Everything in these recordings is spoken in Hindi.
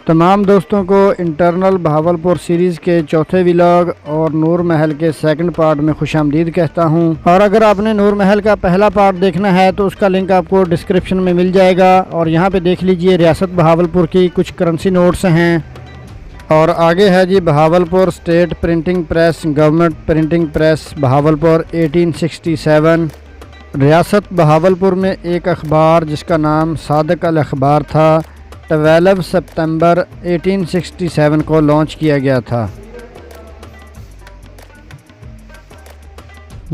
तमाम दोस्तों को इंटरनल बहावलपुर सीरीज़ के चौथे व्लॉग और नूर महल के सेकंड पार्ट में खुशामदीद कहता हूं। और अगर आपने नूर महल का पहला पार्ट देखना है तो उसका लिंक आपको डिस्क्रिप्शन में मिल जाएगा। और यहां पे देख लीजिए रियासत बहावलपुर की कुछ करेंसी नोट्स हैं। और आगे है जी Bahawalpur state printing press government printing press Bahawalpur 1867। रियासत बहावलपुर में एक अखबार जिसका नाम सादक अल अखबार था 12 सितंबर 1867 को लॉन्च किया गया था।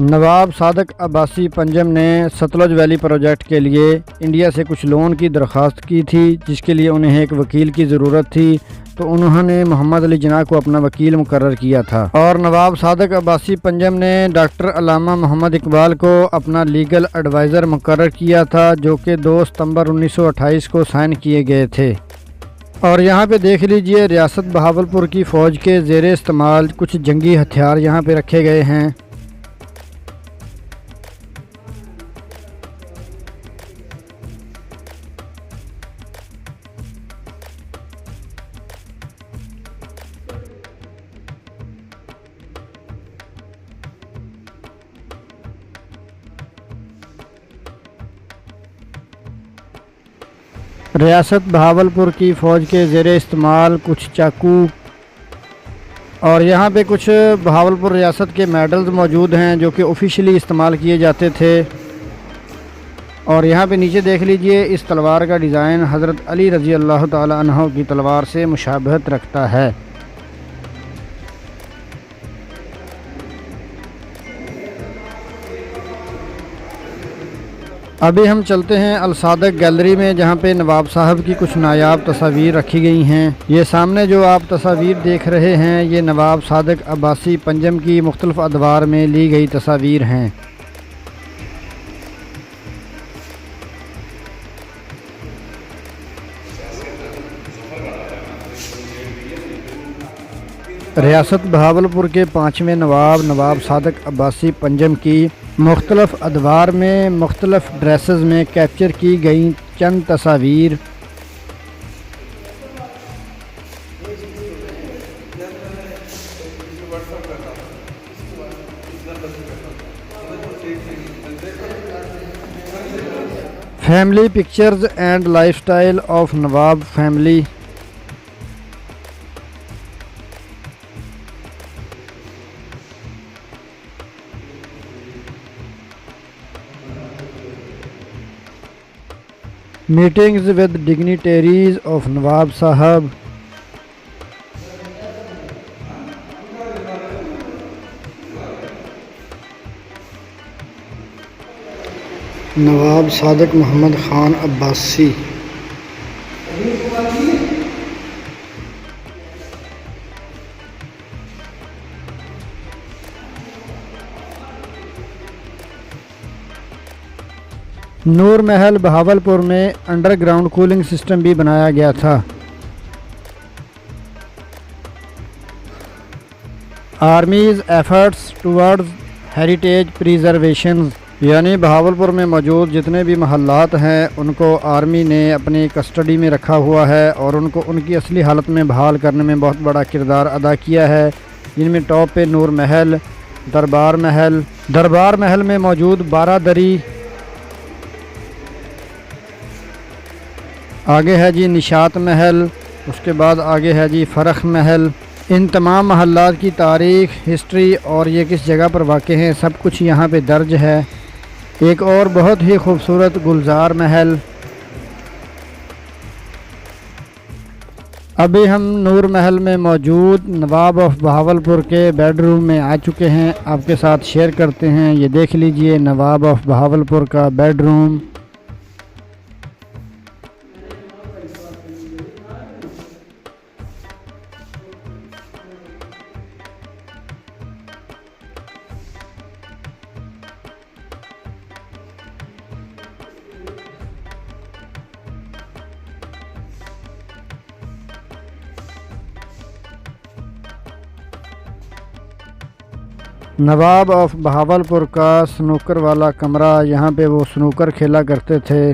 नवाब सादक अब्बासी पंजम ने सतलुज वैली प्रोजेक्ट के लिए इंडिया से कुछ लोन की दरख्वास्त की थी, जिसके लिए उन्हें एक वकील की ज़रूरत थी, तो उन्होंने मोहम्मद अली जिन्ना को अपना वकील मुकर्रर किया था। और नवाब सादक अब्बासी पंजम ने डॉक्टर अल्लामा मोहम्मद इकबाल को अपना लीगल एडवाइज़र मुकर्रर किया था, जो कि 2 सितंबर 1928 को साइन किए गए थे। और यहाँ पे देख लीजिए रियासत बहावलपुर की फ़ौज के ज़ेरे इस्तेमाल कुछ जंगी हथियार यहाँ पे रखे गए हैं। रियासत बहावलपुर की फ़ौज के ज़ेरे इस्तेमाल कुछ चाकू और यहाँ पे कुछ बहावलपुर रियासत के मेडल्स मौजूद हैं जो कि ऑफिशियली इस्तेमाल किए जाते थे। और यहाँ पे नीचे देख लीजिए इस तलवार का डिज़ाइन हज़रत अली रज़ी अल्लाह ताला अन्हु की तलवार से मुशाबहत रखता है। अभी हम चलते हैं अल सादक गैलरी में, जहाँ पे नवाब साहब की कुछ नायाब तस्वीर रखी गई हैं। ये सामने जो आप तस्वीर देख रहे हैं ये नवाब सादक अब्बासी पंजम की मुख्तलिफ अदवार में ली गई तस्वीर हैं। रियासत बहावलपुर के 5वें नवाब सादक अब्बासी पंजम की मुख्तलिफ अदवार में मुख्तलिफ ड्रेसेस में कैप्चर की गई चंद तस्वीर। Family pictures and lifestyle of Nawab family. Meetings with dignitaries of Nawab Sahab. Nawab Sadiq Mohammad Khan Abbasi. नूर महल बहावलपुर में अंडरग्राउंड कूलिंग सिस्टम भी बनाया गया था। Armies efforts towards heritage preservation, यानी बहावलपुर में मौजूद जितने भी महल्लात हैं उनको आर्मी ने अपनी कस्टडी में रखा हुआ है और उनको उनकी असली हालत में बहाल करने में बहुत बड़ा किरदार अदा किया है। जिनमें टॉप पे नूर महल, दरबार महल में मौजूद 12 दरी, आगे है जी निशात महल, उसके बाद आगे है जी फ़रख महल। इन तमाम महल्लात की तारीख़, हिस्ट्री और ये किस जगह पर वाक़े हैं सब कुछ यहाँ पे दर्ज है। एक और बहुत ही खूबसूरत गुलजार महल। अभी हम नूर महल में मौजूद नवाब ऑफ बहावलपुर के बेडरूम में आ चुके हैं, आपके साथ शेयर करते हैं। ये देख लीजिए नवाब ऑफ बहावलपुर का बेडरूम। नवाब ऑफ बहावलपुर का स्नूकर वाला कमरा, यहाँ पे वो स्नूकर खेला करते थे।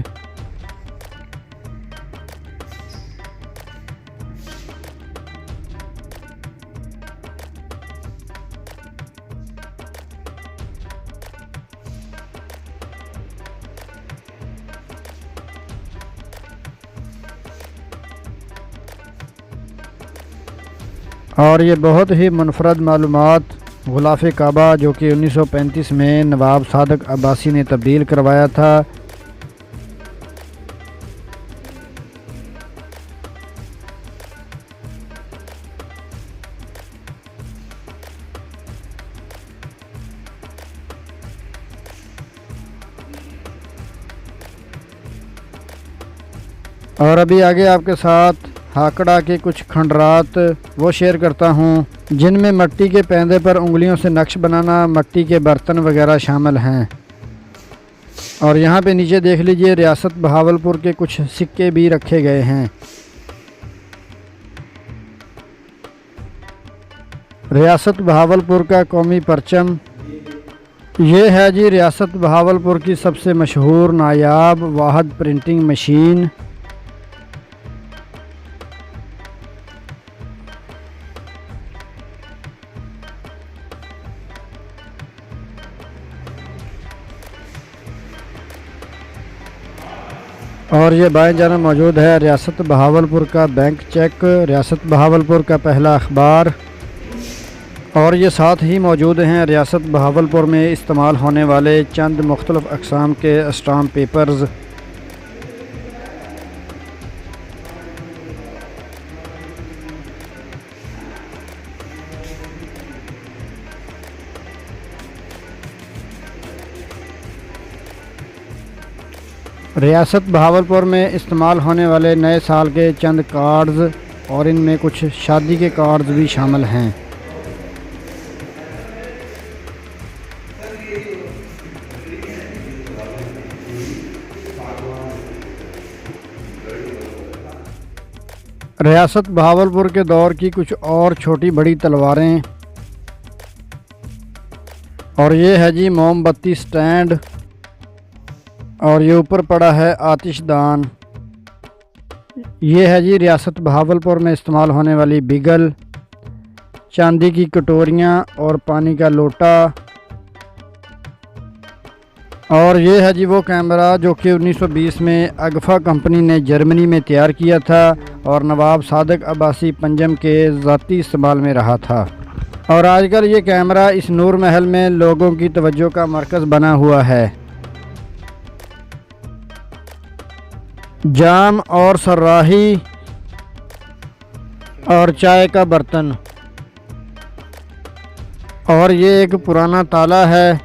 और ये बहुत ही मुनफरद मालूमात गुलाफ काबा जो कि 1935 में नवाब सादक अब्बासी ने तब्दील करवाया था। और अभी आगे आपके साथ हाकड़ा के कुछ खंडरात वो शेयर करता हूँ जिनमें मिट्टी के पैंदे पर उंगलियों से नक्श बनाना, मिट्टी के बर्तन वगैरह शामिल हैं। और यहाँ पे नीचे देख लीजिए रियासत बहावलपुर के कुछ सिक्के भी रखे गए हैं। रियासत बहावलपुर का कौमी परचम ये है जी रियासत बहावलपुर की सबसे मशहूर नायाब वाहद प्रिंटिंग मशीन। और ये बाएं जाना मौजूद है रियासत बहावलपुर का बैंक चेक, रियासत बहावलपुर का पहला अखबार। और ये साथ ही मौजूद हैं रियासत बहावलपुर में इस्तेमाल होने वाले चंद मुख्तलिफ़ अक़साम के स्टाम्प पेपर्स। रियासत बहावलपुर में इस्तेमाल होने वाले नए साल के चंद कार्ड्स और इनमें कुछ शादी के कार्ड्स भी शामिल हैं। रियासत बहावलपुर के दौर की कुछ और छोटी बड़ी तलवारें। और ये है जी मोमबत्ती स्टैंड। और ये ऊपर पड़ा है आतिशदान। ये है जी रियासत बहावलपुर में इस्तेमाल होने वाली बिगल, चांदी की कटोरियाँ और पानी का लोटा। और ये है जी वो कैमरा जो कि 1920 में अगफा कंपनी ने जर्मनी में तैयार किया था और नवाब सादक अब्बासी पंजम के ज़ाती इस्तेमाल में रहा था। और आजकल ये कैमरा इस नूर महल में लोगों की तवज्जो का मरकज़ बना हुआ है। जाम और सर्राही और चाय का बर्तन। और ये एक पुराना ताला है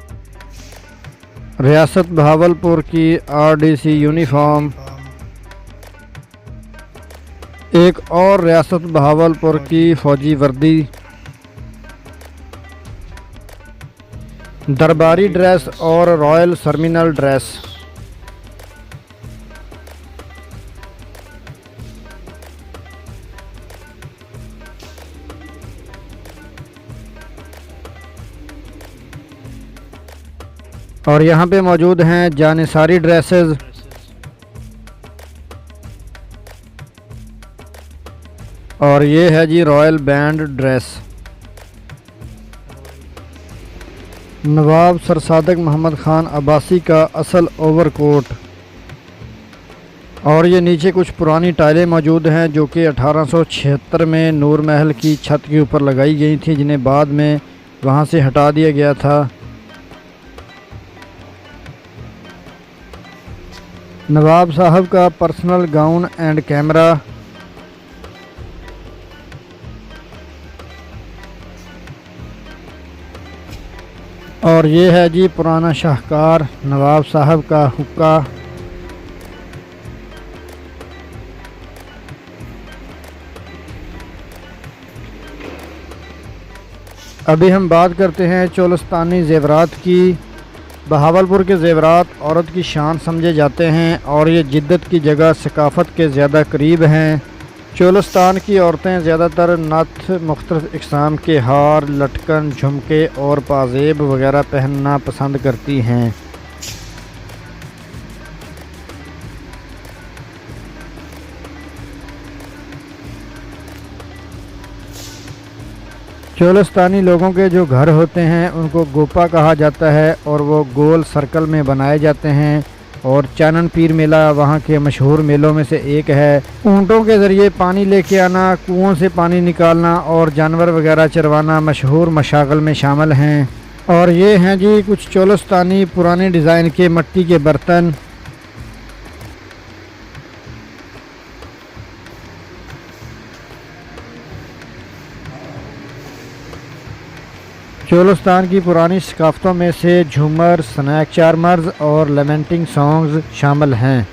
रियासत बहावलपुर की आरडीसी यूनिफॉर्म। एक और रियासत बहावलपुर की फ़ौजी वर्दी, दरबारी ड्रेस और रॉयल सर्मिनल ड्रेस। और यहाँ पे मौजूद हैं जानिसारी ड्रेसेस। और ये है जी रॉयल बैंड ड्रेस। नवाब सर सादक मोहम्मद खान अब्बासी का असल ओवरकोट। और ये नीचे कुछ पुरानी टाइलें मौजूद हैं जो कि 1876 में नूर महल की छत के ऊपर लगाई गई थी, जिन्हें बाद में वहाँ से हटा दिया गया था। नवाब साहब का पर्सनल गाउन एंड कैमरा। और ये है जी पुराना शाहकार नवाब साहब का हुक्का। अभी हम बात करते हैं चोलिस्तानी ज़ेवरात की। बहावलपुर के ज़ेवरात औरत की शान समझे जाते हैं और ये जिद्दत की जगह सकाफ़त के ज़्यादा करीब हैं। चोलिस्तान की औरतें ज़्यादातर नथ, मुख्तलिफ़ इक़साम के हार, लटकन, झुमके और पाजेब वगैरह पहनना पसंद करती हैं। चोलिस्तानी लोगों के जो घर होते हैं उनको गोपा कहा जाता है और वो गोल सर्कल में बनाए जाते हैं और चानन पीर मेला वहाँ के मशहूर मेलों में से एक है। ऊँटों के ज़रिए पानी लेके आना, कुओं से पानी निकालना और जानवर वगैरह चरवाना मशहूर मशागल में शामिल हैं। और ये हैं जी कुछ चोलस्तानी पुराने डिज़ाइन के मिट्टी के बर्तन। चोलस्तान की पुरानी सकाफ़तों में से झूमर, स्नैक चार्मर्स और लेमेंटिंग सॉन्ग्स शामिल हैं।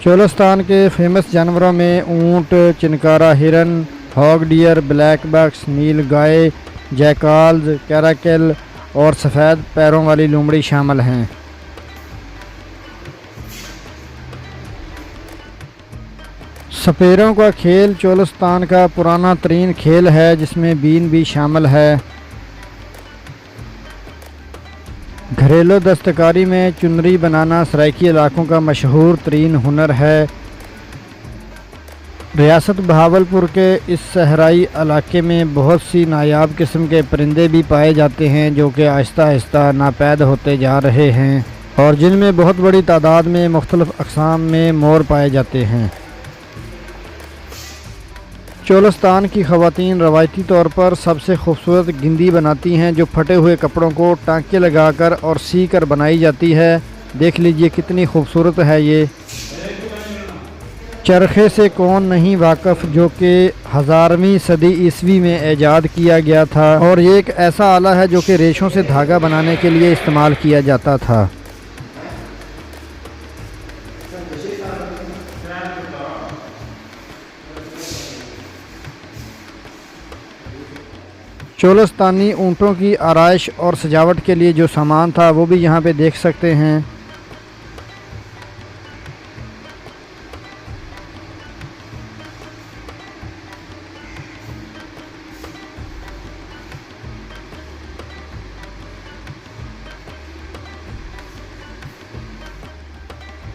चोलस्तान के फेमस जानवरों में ऊँट, चिनकारा हिरन, हॉग डियर, ब्लैक बक्स, नील गाय, जैकाल्स, कैराकल और सफ़ेद पैरों वाली लोमड़ी शामिल हैं। सपेरों का खेल चोलस्तान का पुराना तरीन खेल है, जिसमें बीन भी शामिल है। घरेलू दस्तकारी में चुनरी बनाना सराइकी इलाकों का मशहूर तरीन हुनर है। रियासत बहावलपुर के इस सहराई इलाके में बहुत सी नायाब किस्म के परिंदे भी पाए जाते हैं, जो कि आहिस्ता आहिस्ता नापैद होते जा रहे हैं और जिनमें बहुत बड़ी तादाद में मुख्तलिफ़ अक़साम में मोर पाए जाते हैं। चोलस्तान की ख़वातीन रवायती तौर पर सबसे खूबसूरत गिंदी बनाती हैं, जो फटे हुए कपड़ों को टाँके लगाकर और सी कर बनाई जाती है। देख लीजिए कितनी खूबसूरत है ये। चरखे से कौन नहीं वाकिफ़, जो कि 1000वीं सदी ईस्वी में ईजाद किया गया था और ये एक ऐसा आला है जो कि रेशों से धागा बनाने के लिए इस्तेमाल किया जाता था। चोलस्तानी ऊँटों की आराइश और सजावट के लिए जो सामान था वो भी यहाँ पे देख सकते हैं।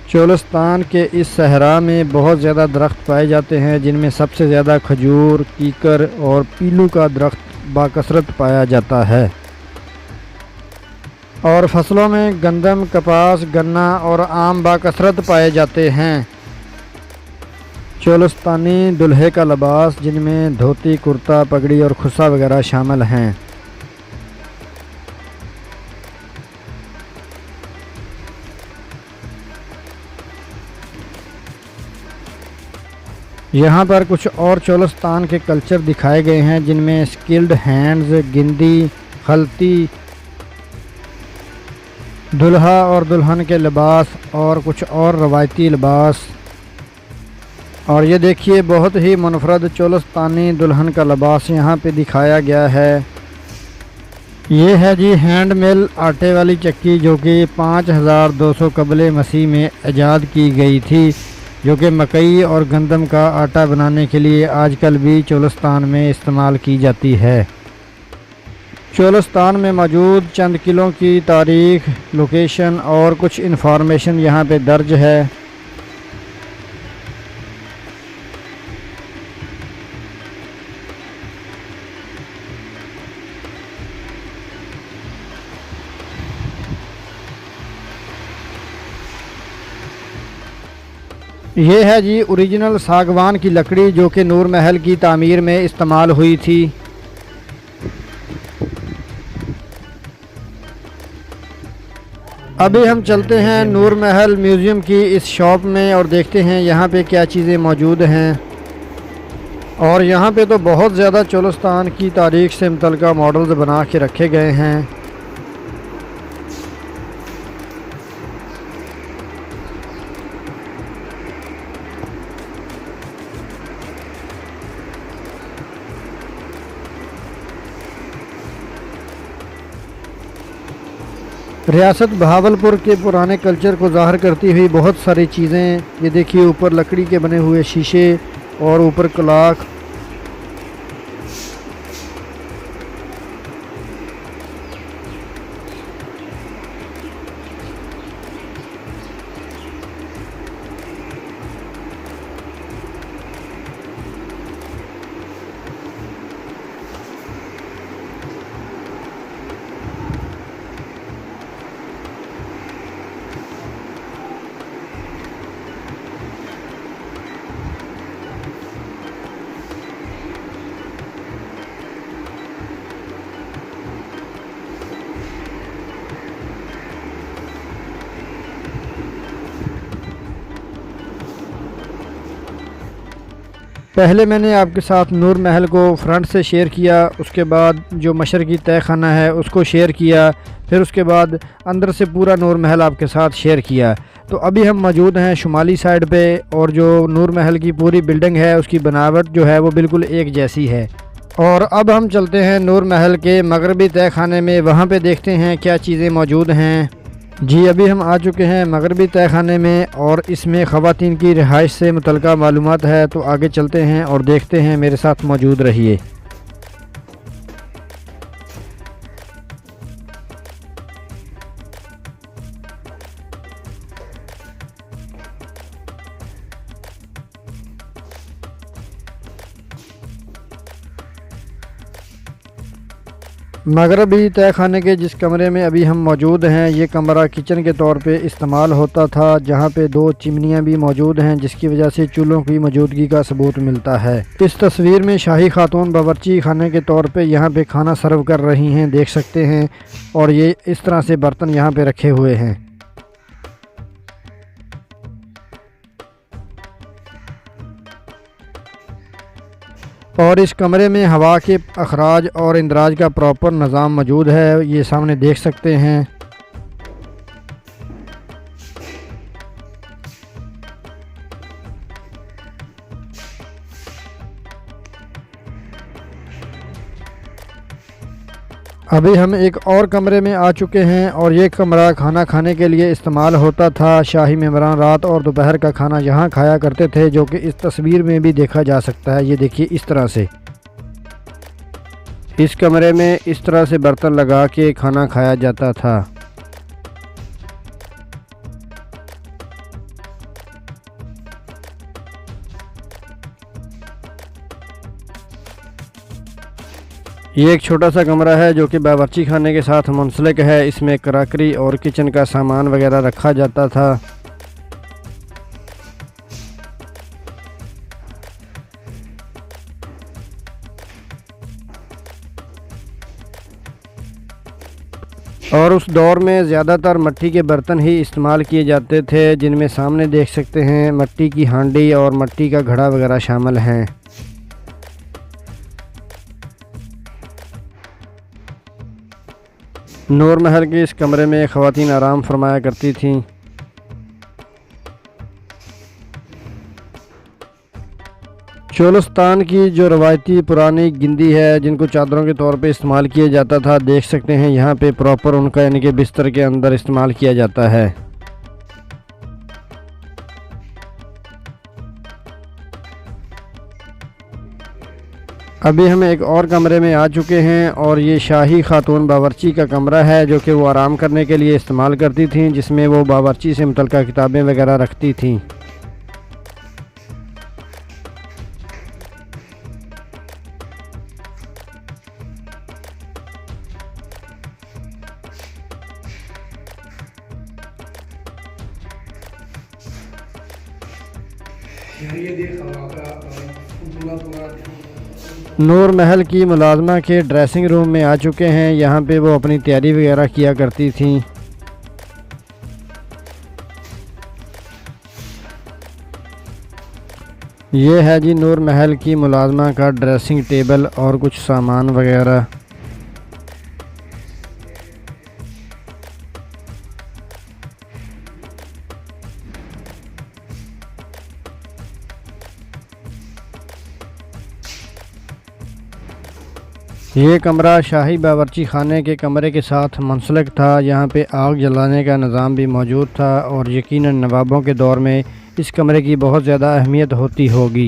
चोलस्तान के इस सहरा में बहुत ज़्यादा दरख्त पाए जाते हैं, जिनमें सबसे ज़्यादा खजूर, कीकर और पीलू का दरख्त बाकसरत पाया जाता है। और फसलों में गंदम, कपास, गन्ना और आम बाकसरत पाए जाते हैं। चोलस्तानी दुल्हे का लिबास, जिनमें धोती, कुर्ता, पगड़ी और खुस्सा वगैरह शामिल हैं। यहाँ पर कुछ और चोलस्तान के कल्चर दिखाए गए हैं, जिनमें स्किल्ड हैंड्स, गिंदी, खलती, दुल्हा और दुल्हन के लिबास और कुछ और रवायती लिबास। और ये देखिए बहुत ही मुनफरद चोलस्तानी दुल्हन का लिबास यहाँ पे दिखाया गया है। ये है जी हैंड मिल आटे वाली चक्की, जो कि 5200 कबले मसीह में ईजाद की गई थी, जो कि मकई और गंदम का आटा बनाने के लिए आजकल भी चोलस्तान में इस्तेमाल की जाती है। चोलस्तान में मौजूद चंद किलों की तारीख़, लोकेशन और कुछ इन्फॉर्मेशन यहाँ पे दर्ज है। ये है जी ओरिजिनल सागवान की लकड़ी, जो कि नूर महल की तामीर में इस्तेमाल हुई थी। अभी हम चलते हैं नूर महल म्यूज़ियम की इस शॉप में और देखते हैं यहाँ पे क्या चीज़ें मौजूद हैं। और यहाँ पे तो बहुत ज़्यादा चोलस्तान की तारीख़ से मुतल्लिक़ा मॉडल्स बना के रखे गए हैं। रियासत बहावलपुर के पुराने कल्चर को ज़ाहिर करती हुई बहुत सारी चीज़ें, ये देखिए ऊपर लकड़ी के बने हुए शीशे और ऊपर कलाक। पहले मैंने आपके साथ नूर महल को फ्रंट से शेयर किया, उसके बाद जो मशरक़ी तह खाना है उसको शेयर किया, फिर उसके बाद अंदर से पूरा नूर महल आपके साथ शेयर किया। तो अभी हम मौजूद हैं शुमाली साइड पे, और जो नूर महल की पूरी बिल्डिंग है उसकी बनावट जो है वो बिल्कुल एक जैसी है। और अब हम चलते हैं नूर महल के मगरबी तह खाने में, वहाँ पे देखते हैं क्या चीज़ें मौजूद हैं। जी अभी हम आ चुके हैं मगरबी तह खाने में, और इसमें ख़वातीन की रिहाइश से मुतल्लिक़ा मालूमात है। तो आगे चलते हैं और देखते हैं, मेरे साथ मौजूद रहिए। मगरबी तह खाने के जिस कमरे में अभी हम मौजूद हैं, ये कमरा किचन के तौर पे इस्तेमाल होता था, जहाँ पे 2 चिमनियाँ भी मौजूद हैं, जिसकी वजह से चूल्हों की मौजूदगी का सबूत मिलता है। इस तस्वीर में शाही खातून बावर्ची खाने के तौर पे यहाँ पे खाना सर्व कर रही हैं, देख सकते हैं। और ये इस तरह से बर्तन यहाँ पे रखे हुए हैं। और इस कमरे में हवा के अखराज और इंदराज का प्रॉपर निज़ाम मौजूद है, ये सामने देख सकते हैं। अभी हम एक और कमरे में आ चुके हैं, और ये कमरा खाना खाने के लिए इस्तेमाल होता था। शाही मेहमान रात और दोपहर का खाना यहाँ खाया करते थे, जो कि इस तस्वीर में भी देखा जा सकता है। ये देखिए इस तरह से इस कमरे में इस तरह से बर्तन लगा के खाना खाया जाता था। ये एक छोटा सा कमरा है जो कि बावर्ची खाने के साथ मुंसलिक है। इसमें क्रॉकरी और किचन का सामान वगैरह रखा जाता था। और उस दौर में ज़्यादातर मिट्टी के बर्तन ही इस्तेमाल किए जाते थे, जिनमें सामने देख सकते हैं मिट्टी की हांडी और मिट्टी का घड़ा वगैरह शामिल हैं। नूर महल के इस कमरे में ख़वातीन आराम फरमाया करती थीं। चोलिस्तान की जो रवायती पुरानी गिंदी है, जिनको चादरों के तौर पे इस्तेमाल किया जाता था, देख सकते हैं यहाँ पे प्रॉपर उनका यानी कि बिस्तर के अंदर इस्तेमाल किया जाता है। अभी हम एक और कमरे में आ चुके हैं, और ये शाही खातून बावर्ची का कमरा है, जो कि वो आराम करने के लिए इस्तेमाल करती थीं, जिसमें वो बावर्ची से मुतल्लिक़ा किताबें वगैरह रखती थीं। नूर महल की मुलाजमा के ड्रेसिंग रूम में आ चुके हैं। यहाँ पे वो अपनी तैयारी वगैरह किया करती थीं। ये है जी नूर महल की मुलाजमा का ड्रेसिंग टेबल और कुछ सामान वगैरह। ये कमरा शाही बावर्ची खाने के कमरे के साथ मुंसलिक था। यहाँ पे आग जलाने का निज़ाम भी मौजूद था, और यकीनन नवाबों के दौर में इस कमरे की बहुत ज़्यादा अहमियत होती होगी।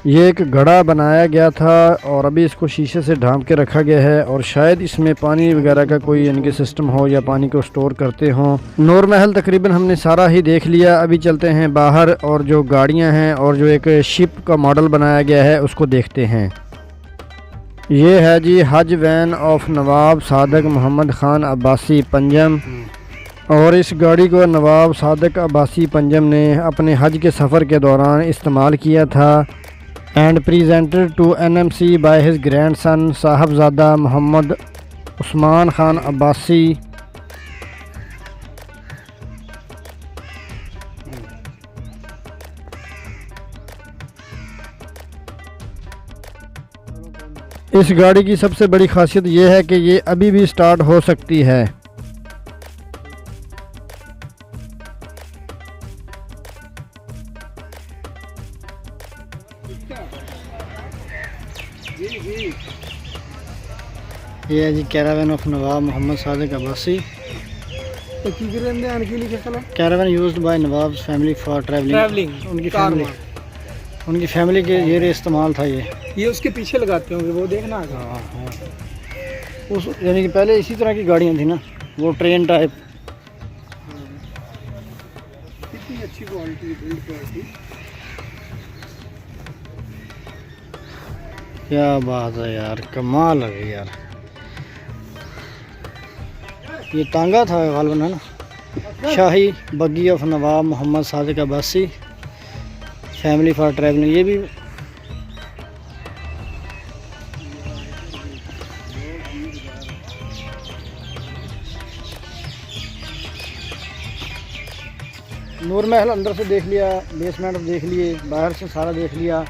ये एक घड़ा बनाया गया था, और अभी इसको शीशे से ढांप के रखा गया है, और शायद इसमें पानी वगैरह का कोई यानी कि सिस्टम हो, या पानी को स्टोर करते हों। नूर महल तकरीबन हमने सारा ही देख लिया। अभी चलते हैं बाहर, और जो गाड़ियाँ हैं और जो एक शिप का मॉडल बनाया गया है उसको देखते हैं। ये है जी हज वैन ऑफ नवाब सादक मोहम्मद ख़ान अब्बासी पंजम, और इस गाड़ी को नवाब सादक अब्बासी पंजम ने अपने हज के सफ़र के दौरान इस्तेमाल किया था। And presented to NMC by his grandson Sahibzada Mohammad Usman Khan Abbasi. इस गाड़ी की सबसे बड़ी खासियत यह है कि ये अभी भी स्टार्ट हो सकती है। ये है जी caravan of Nawab Mohammad Sadiq Abbasi. Caravan used by Nawab family for travelling. उनकी फैमिली के ये इस्तेमाल था। ये उसके पीछे लगाते होंगे, वो देखना। हाँ हाँ, उस यानी कि पहले इसी तरह की गाड़ियाँ थी ना, वो ट्रेन टाइप। कितनी अच्छी क्वालिटी, बिल्ड क्वालिटी। क्या बात है यार, कमाल है यार। ये तांगा था गालबन, है ना। शाही बग्गी of Nawab Mohammad Sadiq Abbasi family for travelling. ये भी नूर महल अंदर से देख लिया, बेसमेंट देख लिए, बाहर से सारा देख लिया।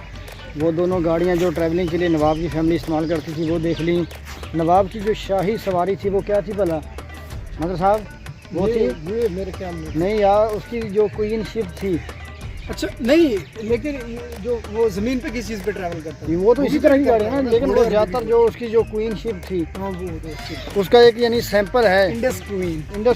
वो दोनों गाड़ियाँ जो ट्रैवलिंग के लिए नवाब की फैमिली इस्तेमाल करती थी वो देख ली। नवाब की जो शाही सवारी थी वो क्या थी भला मतलब साहब? वो थी ये मेरे ख्याल में नहीं यार, उसकी जो क्वीन शिप थी। अच्छा नहीं, लेकिन जो वो ज़मीन पे किस चीज़ पे ट्रैवल करता है वो तो इसी तरह की गाड़ी है ना, लेकिन वो ज़्यादातर जो उसकी जो क्वीन शिप थी उसका एक यानी सैंपल है। इंडस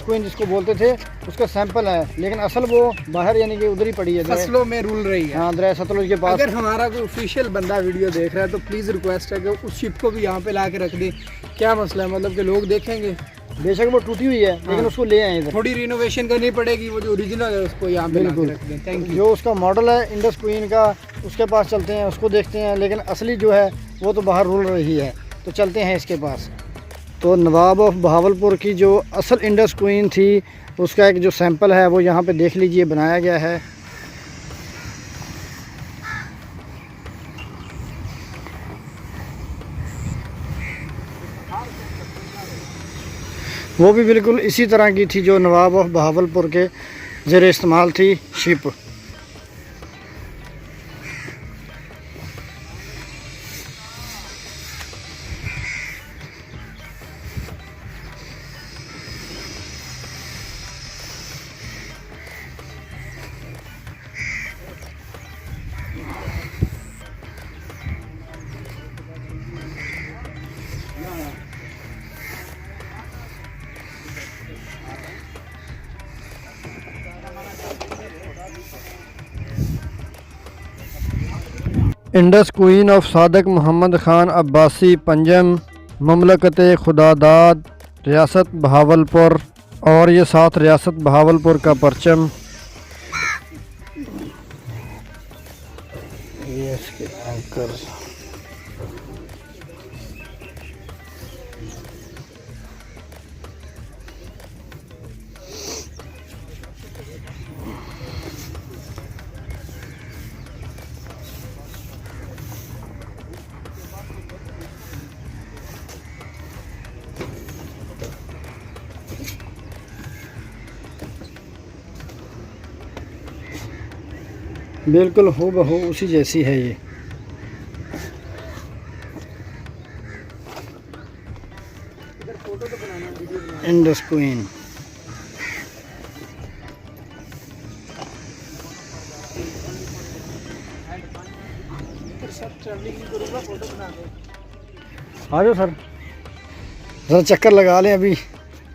क्वीन जिसको बोलते थे, उसका सैंपल है, लेकिन असल वो बाहर यानी कि उधर ही पड़ी है, फसलों में रूल रही है। हाँ, दरिया सतलुज के पास। अगर हमारा कोई ऑफिशियल बंदा वीडियो देख रहा है तो प्लीज़ रिक्वेस्ट है कि उस शिप को भी यहाँ पे ला के रख दे। क्या मसला है, मतलब कि लोग देखेंगे। बेशक वो टूटी हुई है, लेकिन उसको ले आए इधर। थोड़ी रिनोवेशन करनी पड़ेगी, वो जो ओरिजिनल है उसको यहाँ पे लाके रख दें। Thank you. जो उसका मॉडल है इंडस क्वीन का, उसके पास चलते हैं, उसको देखते हैं, लेकिन असली जो है वो तो बाहर रूल रही है, तो चलते हैं इसके पास। तो नवाब ऑफ बहावलपुर की जो असल इंडस क्वीन थी उसका एक जो सैंपल है वो यहाँ पे देख लीजिए, बनाया गया है। वो भी बिल्कुल इसी तरह की थी जो नवाब ऑफ बहावलपुर के ज़ेर इस्तेमाल थी ship. Indus queen of Sadiq Mohammad Khan Abbasi पंजम ममलकत खुदादाद रियासत बहावलपुर, और ये साथ रियासत बहावलपुर का परचम। ये इसके एंकर बिल्कुल हूबहू उसी जैसी है ये। इंडस क्वीन आ जाओ सर, ज़रा चक्कर लगा लें। अभी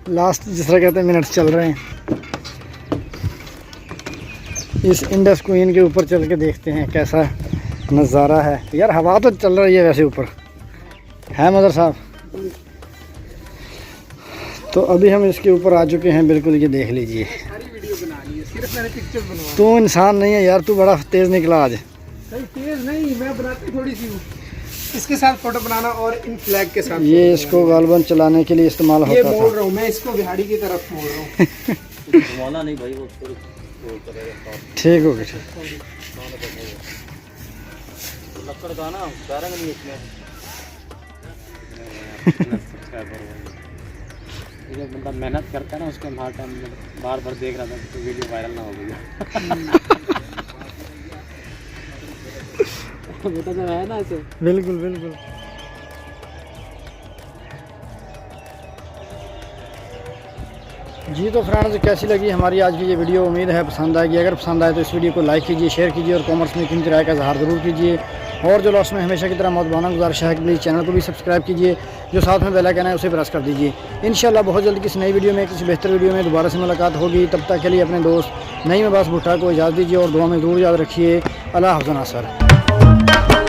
लास्ट जिस तरह कहते हैं मिनट चल रहे हैं। इस इंडस क्वीन के ऊपर चल के देखते हैं कैसा नज़ारा है। यार हवा तो चल रही है वैसे ऊपर, है मदर साहब। तो अभी हम इसके ऊपर आ चुके हैं, बिल्कुल ये देख लीजिए। तू इंसान नहीं है यार, तू बड़ा तेज़ निकला आज। तेज़ नहीं, मैं बनाती थोड़ी सी हूँ। इसके साथ फोटो बनाना और इन फ्लैग के साथ। ये इसको गालबन चलाने के लिए इस्तेमाल होता था। ये मोड़ रहा हूँ मैं इसको, बिहारी की तरफ मोड़ रहा हूँ। घुमाना नहीं भाई, वो ठीक हो गया, ठीक। लकड़ का ना बैरंग नहीं इसमें। जो बंदा मेहनत करता है ना उसके हर टाइम बार बार देख रहा था तो वीडियो वायरल ना हो गई। बेटा जब है ना ऐसे बिल्कुल बिल्कुल। जी तो फ्रेंड्स, कैसी लगी हमारी आज की ये वीडियो? उम्मीद है पसंद आएगी। अगर पसंद आए तो इस वीडियो को लाइक कीजिए, शेयर कीजिए और कॉमेंट्स में कीमती राय का इज़हार ज़रूर कीजिए। और जो लास्ट में हमेशा की तरह मौजूदा गुजारिश है कि प्लीज़ चैनल को भी सब्सक्राइब कीजिए, जो साथ में बेल आइकन है उसे प्रेस कर दीजिए। इंशाल्लाह बहुत जल्द किसी नई वीडियो में, किसी बेहतर वीडियो में दोबारा से मुलाकात होगी। तब तक के लिए अपने दोस्त नईम अब्बास भुट्टा को इजाज़त दीजिए और दुआ में ज़रूर याद रखिए। अल्लाह हाफ़िज़ नासर।